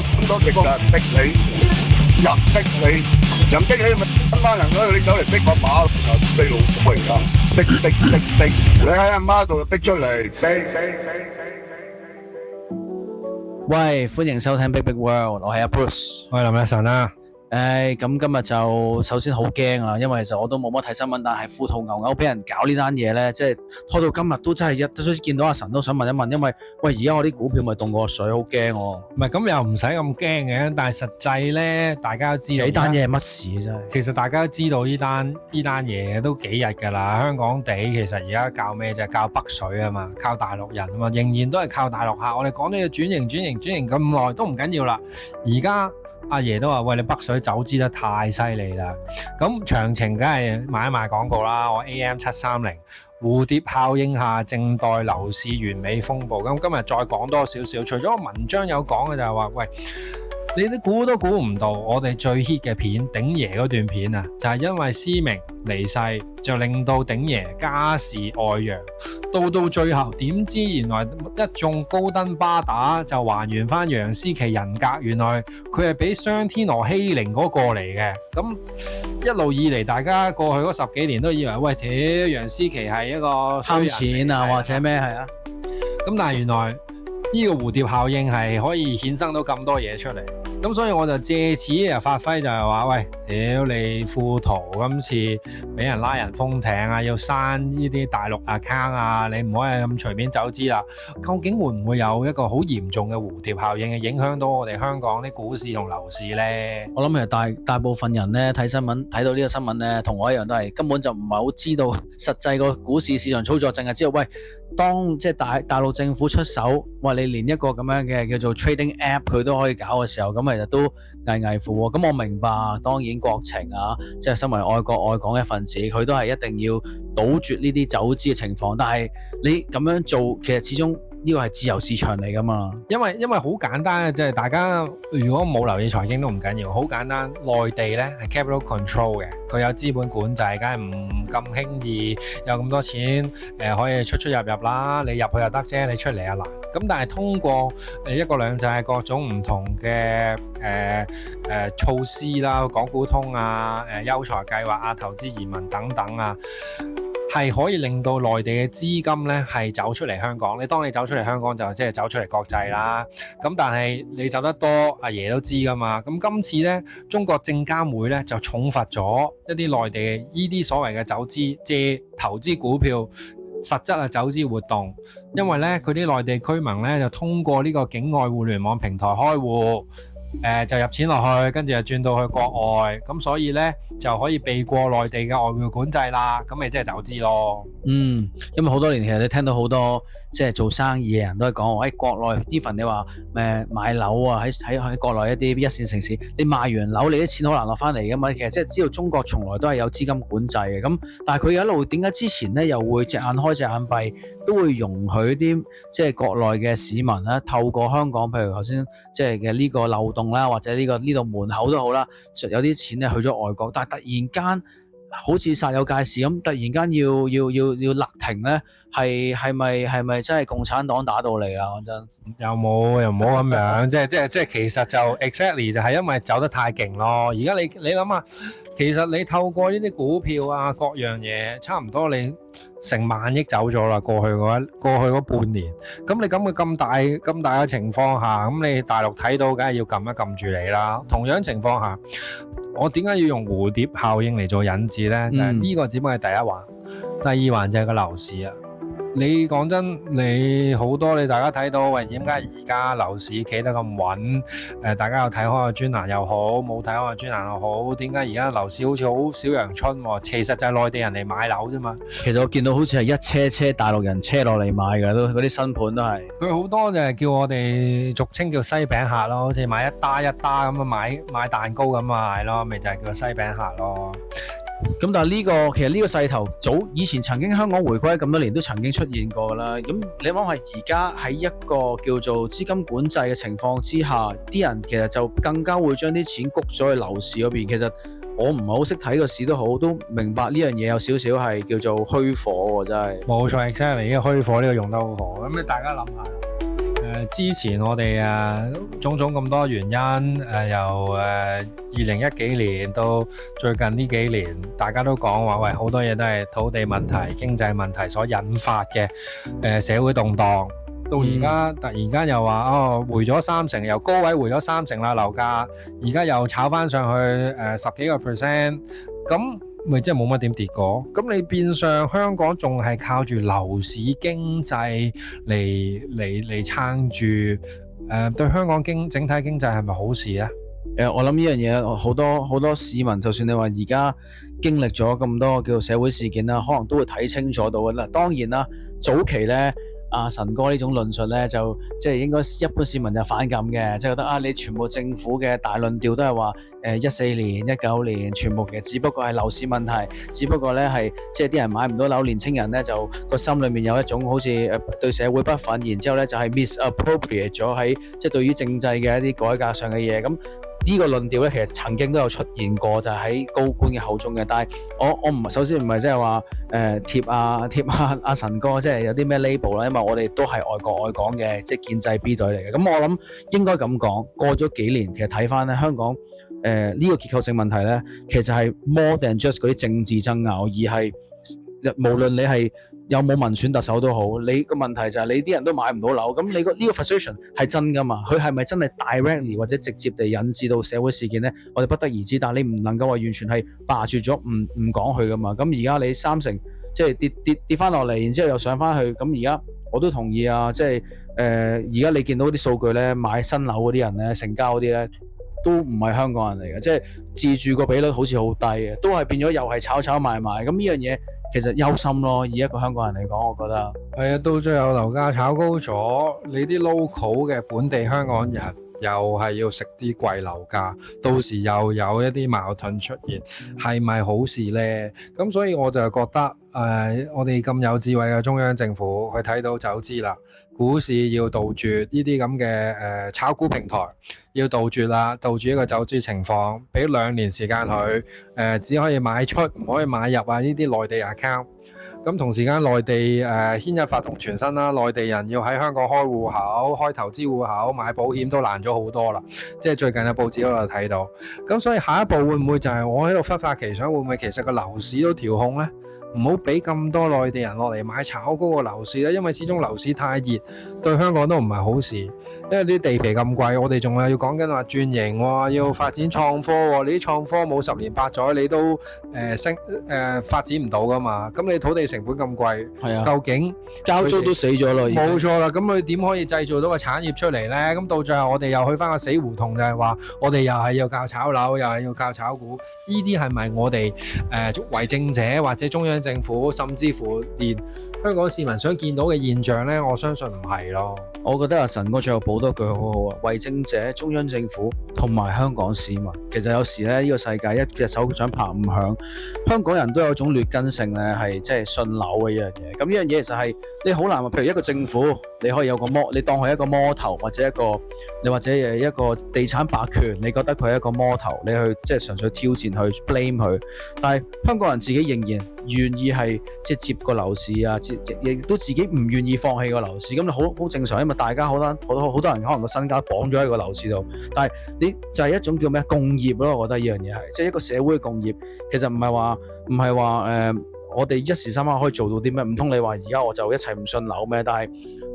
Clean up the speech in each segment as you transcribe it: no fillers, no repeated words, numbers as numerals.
咁多敵人逼你，人逼你，人逼你咪一班人嗰你走嚟逼我馬，逼老虎而家，逼，你喺阿媽度逼出嚟，逼。喂，歡迎收聽 Big Big World， 我係阿 Bruce， 我係林日晨啦。咁今日就首先好驚啊，因為其實我都冇乜睇新聞，但係富途牛牛俾人搞呢單嘢咧，即係拖到今日都真係所以見到阿神都想問一問，因為喂而家我啲股票咪凍過水，好驚喎。唔係咁又唔使咁驚嘅，但係實際咧，大家都知道呢單嘢係乜事啊？真係。其實大家都知道呢單嘢都幾日㗎啦。香港地其實而家靠咩啫？靠北水啊嘛，靠大陸人啊嘛，仍然都係靠大陸客。我哋講到要轉型咁耐都唔緊要啦。而家阿爺都話：喂，你北水走資得太犀利啦！咁詳情梗係買一賣廣告啦。我 AM730蝴蝶效應下正待樓市完美風暴。咁今日再講多少少，除咗文章有講嘅就係話：喂，你啲估都估唔到，我哋最 hit 嘅片鼎爺嗰段片啊，就係因為思明離世，就令到鼎爺家事外揚。到最後點知原來一眾高登巴打就還原翻楊思琦人格，原來佢係俾雙天鵝欺凌嗰個嚟嘅。咁一路以嚟大家過去嗰10幾年都以為喂，楊思琦係一個貪錢啊或者咩係啊？咁但係原來呢個蝴蝶效應係可以衍生到咁多嘢出嚟。咁所以我就借此又發揮就係話：喂，屌你富途今次俾人拉人封艇啊，要刪呢啲大陸 account 啊，你唔可以咁隨便走資啦。究竟會唔會有一個好嚴重嘅蝴蝶效應嘅影響到我哋香港啲股市同樓市呢？我諗其實大部分人咧睇新聞睇到呢個新聞咧，同我一樣都係根本就唔係好知道實際個股市市場操作，淨係知道喂，當即係大陸政府出手，哇！你連一個咁樣嘅叫做 trading app 佢都可以搞嘅時候，咁其實都危乎喎。咁我明白，當然國情啊，即係身為愛國愛港一份子，佢都係一定要堵絕呢啲走資嘅情況。但係你咁樣做，其實始終呢個係自由市場嚟噶嘛。因為好簡單嘅，即係大家如果冇留意財經都唔緊要，好簡單。內地呢係 capital control 嘅，佢有資本管制，梗係唔咁輕易有咁多錢可以出入啦。你入去就得啫，你出嚟啊難。咁但係通過一國兩制各種唔同嘅措施啦，港股通啊、優才計劃啊、投資移民等等啊，係可以令到內地嘅資金咧係走出嚟香港。當你走出嚟香港就即係走出嚟國際啦。咁但係你走得多，阿爺都知噶嘛。咁今次咧，中國證監會咧就重罰咗一啲內地嘅依啲所謂嘅走資借投資股票，實質係走資活動。因為咧佢啲內地居民咧就通過呢個境外互聯網平台開戶。就入錢落去，跟住就轉到去國外，咁所以呢就可以避過內地嘅外匯管制啦，咁咪即係走資咯。因為好多年其實你聽到好多即係做生意嘅人都係講話喺國內 even 你話買樓啊，喺國內一啲一線城市，你賣完樓你啲錢好難落翻嚟噶嘛。其實即係知道中國從來都係有資金管制嘅，咁但係佢一路點解之前呢又會隻眼開隻眼閉，都會容許啲即係國內嘅市民咧透過香港，譬如頭先即係嘅呢個漏洞啦，或者呢度門口都好啦，有啲錢咧去咗外國，但係突然間好似煞有介事咁，突然間要勒停咧，係咪真係共產黨打到嚟啦？講真，又冇咁樣，即係其實就 exactly 就係因為走得太勁咯。而家你諗下，其實你透過呢啲股票啊各樣嘢，差唔多你成萬億走咗啦，過去嗰半年。咁你咁大嘅情況下，咁你大陸睇到，梗係要撳一撳住你啦。同樣情況下，我點解要用蝴蝶效應嚟做引子呢？就係呢個只不過係第一環，第二環就係個樓市啊。你講真，你好多你大家睇到，喂，點解而家樓市企得咁穩？大家有睇開個專欄又好，冇睇開個專欄又好，點解而家樓市好似好小陽春喎？其實就係內地人嚟買樓啫嘛。其實我見到好似係一車大陸人車落嚟買嘅，都嗰啲新盤都係。佢好多就係叫我哋俗稱叫西餅客咯，好似買一打咁啊，買蛋糕咁啊，係咯，咪就係叫西餅客咯。咁但係其實呢個勢頭以前曾經香港回歸咁多年都曾經出現過啦。咁你諗下而家喺一個叫做資金管制嘅情況之下，啲人其實就更加會將啲錢谷咗去樓市嗰邊。其實我唔係好識睇個市都好，都明白呢樣嘢有少少係叫做虛火喎，真係。冇錯，exactly，呢個虛火呢個用得好好。咁你大家諗下。之前我哋種種咁多原因由2010幾年到最近呢幾年，大家都講話喂，好多嘢都係土地問題、經濟問題所引發嘅社會動盪。到而家突然間又話回咗30%，由高位回咗30%啦樓價，而家又炒翻上去10幾個%，咁咪即係冇乜點跌過。咁你變相香港仲係靠住樓市經濟嚟撐住，對香港整體經濟係咪好事啊？我諗呢樣嘢好多市民，就算你話而家經歷咗咁多叫做社會事件啦，可能都會睇清楚到嘅啦。當然啦，早期呢。阿神哥呢種論述呢，就即係應該一般市民就反感嘅，即係覺得你全部政府嘅大論調都係話14年、19年全部其實只不過係樓市問題，只不過呢係即係啲人買唔到樓，年青人呢就個心裏面有一種好似對社會不忿，然之後呢就係 misappropriate 咗喺即係對於政制嘅一啲改革上嘅嘢咁。呢個論調咧，其實曾經都有出現過，就喺高官嘅口中嘅。但係我唔首先唔係即係話貼阿神哥，即係有啲咩 label 啦，因為我哋都係愛國愛港嘅，即係建制 B 隊嚟嘅。咁我諗應該咁講，過咗幾年，其實睇翻咧香港呢個結構性問題咧，其實係 more than just 嗰啲政治爭拗，而係無論你係有冇民選特首都好，你個問題就係你啲人都買唔到樓，咁你呢個 frustration 係真噶嘛？佢係咪真係 directly 或者直接地引致到社會事件呢？我哋不得而知，但係你唔能夠話完全係霸住咗唔講佢噶嘛？咁而家你30%即係跌翻落嚟，然之後又上翻去，咁而家我都同意啊，即係而家你見到啲數據呢，買新樓嗰啲人呢，成交嗰啲呢，都唔係香港人嚟嘅，即係自住個比率好似好低嘅，都係變咗又係炒賣賣，咁呢樣嘢其實憂心咯。以一個香港人嚟講，我覺得係啊，到最後樓價炒高咗，你啲 local 嘅本地香港人又係要食啲貴樓價，到時又有一啲矛盾出現，係咪好事呢？咁所以我就覺得我哋咁有智慧嘅中央政府，佢睇到就知啦。股市要杜絕呢啲咁嘅炒股平台，要杜絕啦，杜絕一個走資情況，俾2年時間佢只可以買出唔可以買入啊！呢啲內地 account， 咁同時間內地牽一發動全身啦，內地人要喺香港開戶口、開投資戶口、買保險都難咗好多啦，即係最近嘅報紙都有睇到。咁所以下一步會唔會就係我喺度忽發奇想，會唔會其實個樓市都調控呢？唔好俾咁多內地人落嚟買炒高個樓市咧，因為始終樓市太熱，對香港都唔係好事。因為啲地皮咁貴，我哋仲係要講緊話轉型喎，要發展創科喎。你啲創科冇10年8載，你都發展唔到噶嘛。咁你土地成本咁貴，係啊，究竟交租都死咗咯，冇錯啦。咁佢點可以製造到個產業出嚟呢？咁到最後我哋又去翻個死胡同，就係話我哋又係要靠炒樓，又係要靠炒股。呢啲係咪我哋為政者或者中央政府，甚至乎連香港市民想見到嘅現象呢？我相信唔係咯。我覺得阿神哥最後補多句好好啊，為政者、中央政府同埋香港市民，其實有時咧呢個世界一隻手掌拍唔響，香港人都有種劣根性咧，係即係信樓嘅一樣嘢。咁呢樣嘢其實係你好難話，譬如一個政府，你可以有個你當佢一個魔頭，或者一個地產霸權，你覺得佢係一個魔頭，你去即係純粹挑戰去 blame 佢。但係香港人自己仍然願意係即係接個樓市啊，亦都自己唔願意放棄個樓市，咁好正常，因為大家好多人可能個身家綁咗喺個樓市度，但係你就係一種叫咩共業咯，我覺得呢樣嘢係即係一個社會嘅共業，其實唔係話我哋一時三刻可以做到啲咩？唔通你話而家我就一齊唔信樓咩？但係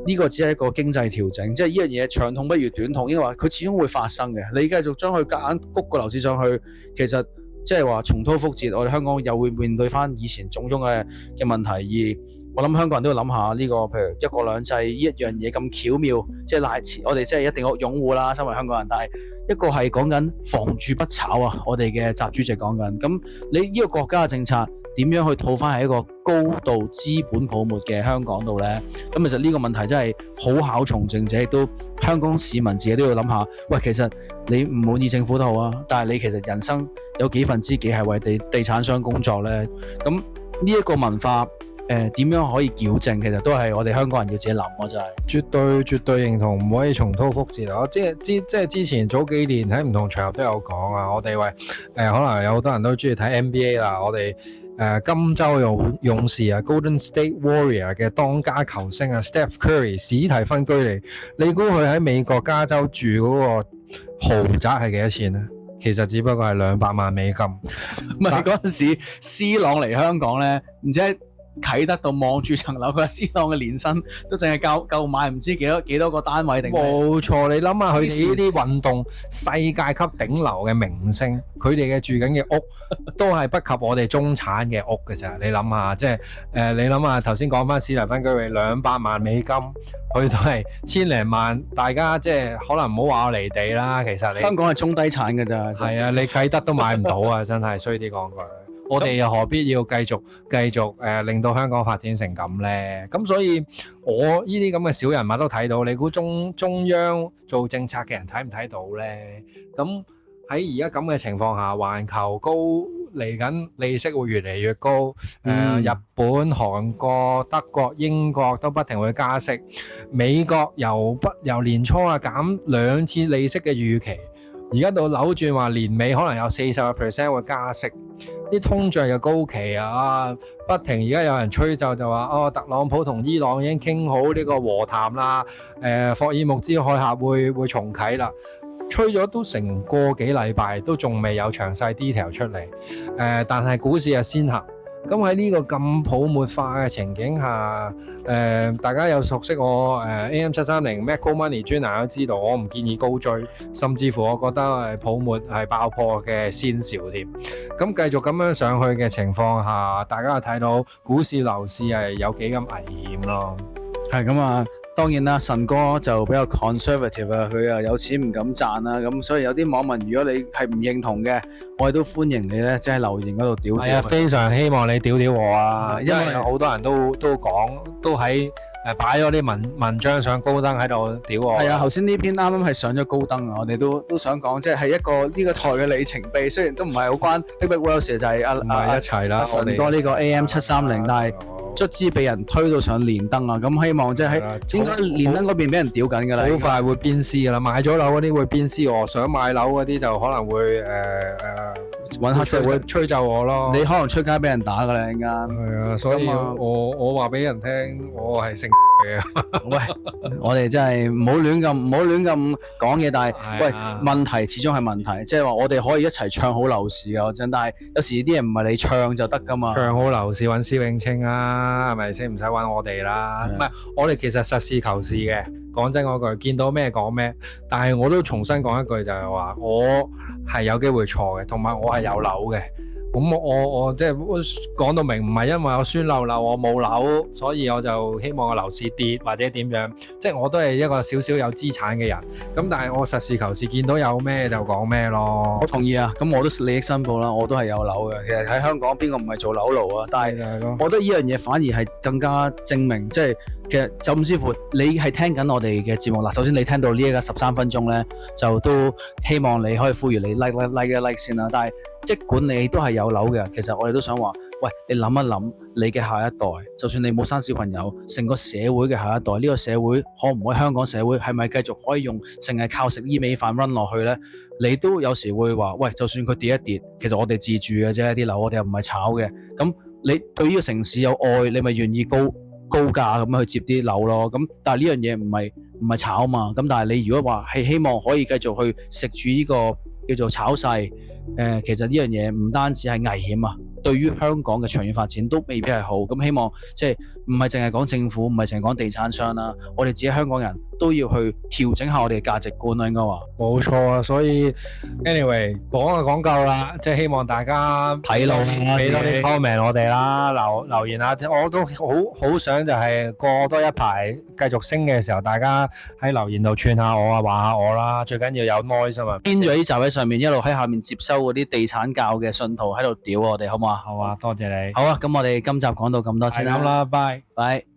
呢個只係一個經濟調整，即係呢樣嘢長痛不如短痛，因為佢始終會發生嘅。你繼續將佢夾硬谷個樓市上去，其實即係話重蹈覆轍，我哋香港又會面對翻以前種種嘅問題。而我諗香港人都要諗下呢個，譬如一國兩制呢一樣嘢咁巧妙，即係我哋即係一定要擁護啦，身為香港人。但係一個係講緊房住不炒啊，我哋嘅習主席講緊。咁你呢個國家嘅政策點樣去套翻喺一個高度資本泡沫嘅香港度呢？咁其實呢個問題真係好考從政者，亦都香港市民自己都要諗下。喂，其實你唔滿意政府都好啊，但係你其實人生有幾分之幾係為地產商工作呢？咁呢一個文化點樣可以矯正？其實都係我哋香港人要自己諗咯，真係絕對認同，唔可以重蹈覆轍咯。即係之前早幾年喺唔同場合都有講啊，我哋可能有好多人都中意睇 NBA 啦，我哋金州勇士啊 Golden State Warrior 嘅當家球星啊 Steph Curry 史蒂芬居尼，你估佢喺美國加州住嗰個豪宅係幾多錢啊？其實只不過係200萬美金。唔係嗰陣時 C 朗嚟香港咧，唔知喺啟德度望住層樓，佢話 C 朗嘅年薪都淨係夠買唔知幾多個單位定？冇錯，你諗下佢哋呢啲運動世界級頂流嘅明星，佢哋嘅住緊嘅屋都係不及我哋中產嘅屋嘅咋。你諗下，即係你諗下頭先講翻史蒂芬居尼200萬美金，佢都係千零萬，大家即係可能唔好話我離地啦。其實你香港係中低產嘅咋。係啊，你啟德都買唔到啊，真係衰啲講句。我哋又何必要繼續令到香港發展成咁呢？咁所以我呢啲咁嘅小人物都睇到，你估中央做政策嘅人睇唔睇到呢？咁喺而家咁嘅情況下，環球高嚟緊，利息會越嚟越高。日本、韓國、德國、英國都不停會加息，美國由年初減2次利息嘅預期，而家到扭轉話年尾可能有40% 會加息。啲通脹又高企啊！不停而家有人吹就話特朗普同伊朗已經傾好呢個和談啦。霍爾木茲海峽會重啟啦，吹咗都成個幾禮拜，都仲未有詳細 detail 出嚟。但係股市係先行。咁喺呢個咁泡沫化嘅情景下，大家有熟悉我AM730 Macro Money 專欄都知道，我唔建議高追，甚至乎我覺得泡沫係爆破嘅先兆添。咁繼續咁樣上去嘅情況下，大家就睇到股市樓市係有幾咁危險咯。係咁啊！當然啦，神哥就比較 conservative 啊，佢又有錢唔敢賺啦，咁所以有啲網民如果你係唔認同嘅，我哋都歡迎你咧，即係留言嗰度屌。係啊，非常希望你屌我啊，因為有好多人都講，都喺擺咗啲文章上高登喺度屌我。係啊，頭先呢篇啱啱係上咗高登啊，我哋都想講，即係一個呢個台嘅里程碑，雖然都唔係好關 Big Big World 事，就係唔係一齊啦，神哥呢個 AM730，但係卒之俾人推到上連登啊！咁希望即係喺應該連登嗰邊俾人屌緊㗎啦，好快會鞭屍㗎啦！買咗樓嗰啲會鞭屍我，想買樓嗰啲就可能會揾黑社會吹走我咯。你可能出街俾人打㗎啦，陣間。係啊，所以我話俾人聽，我係姓嘅。喂，我哋真係唔好亂咁講嘢，但係喂問題始終係問題，即係話我哋可以一齊唱好樓市㗎，真。但係有時啲人唔係你唱就得㗎嘛。唱好樓市揾施永青啊，係咪先？唔使揾我哋啦。唔係，我哋其實實事求是嘅。講真嗰句，見到咩講咩。但係我都重新講一句，就係話我係有機會錯嘅，同埋我係有樓嘅。咁我即係講到明，唔係因為我酸溜溜我冇樓，所以我就希望個樓市跌或者點樣。即係我都係一個少少有資產嘅人。咁但係我實事求是，見到有咩就講咩咯。我同意啊。咁我都利益申報啦，我都係有樓嘅。其實喺香港邊個唔係做樓奴啊？但係我覺得呢樣嘢反而係更加證明，即係其實甚至乎你係聽緊我哋嘅節目啦。首先你聽到呢一個13分鐘咧，就都希望你可以呼籲你 like 先啦。但係即管你都係有樓嘅，其實我哋都想話，喂，你諗一諗你嘅下一代，就算你冇生小朋友，成個社會嘅下一代，呢個社會可唔可以香港社會係咪繼續可以用淨係靠食伊味飯 run 落去呢？你都有時會話，喂，就算佢跌一跌，其實我哋自住嘅啫，啲樓我哋又唔係炒嘅。咁你對呢個城市有愛，你咪願意高價咁樣去接啲樓咯。咁但係呢樣嘢唔係炒嘛。咁但係你如果話係希望可以繼續去食住呢個叫做炒勢，其實呢樣嘢唔單止係危險啊，對於香港嘅長遠發展都未必係好。咁希望即係唔係淨係講政府，唔係淨係講地產商啦，我哋自己香港人都要去調整下我哋嘅價值觀啦，應該話。冇錯啊，所以 anyway 講就講夠啦，即係希望大家睇落俾多啲 comment 我哋啦，留言啊，我都好想就係過多一排繼續升嘅時候，大家喺留言度串下我啊，話下我啦，最緊要有 noise 啊嘛。編咗呢集喺上面，一路喺下面接收嗰啲地產教嘅信徒喺度屌我哋，好唔好啊？好啊，多謝你。好啊，咁我哋今集講到咁多先啦。係咁啦，拜拜。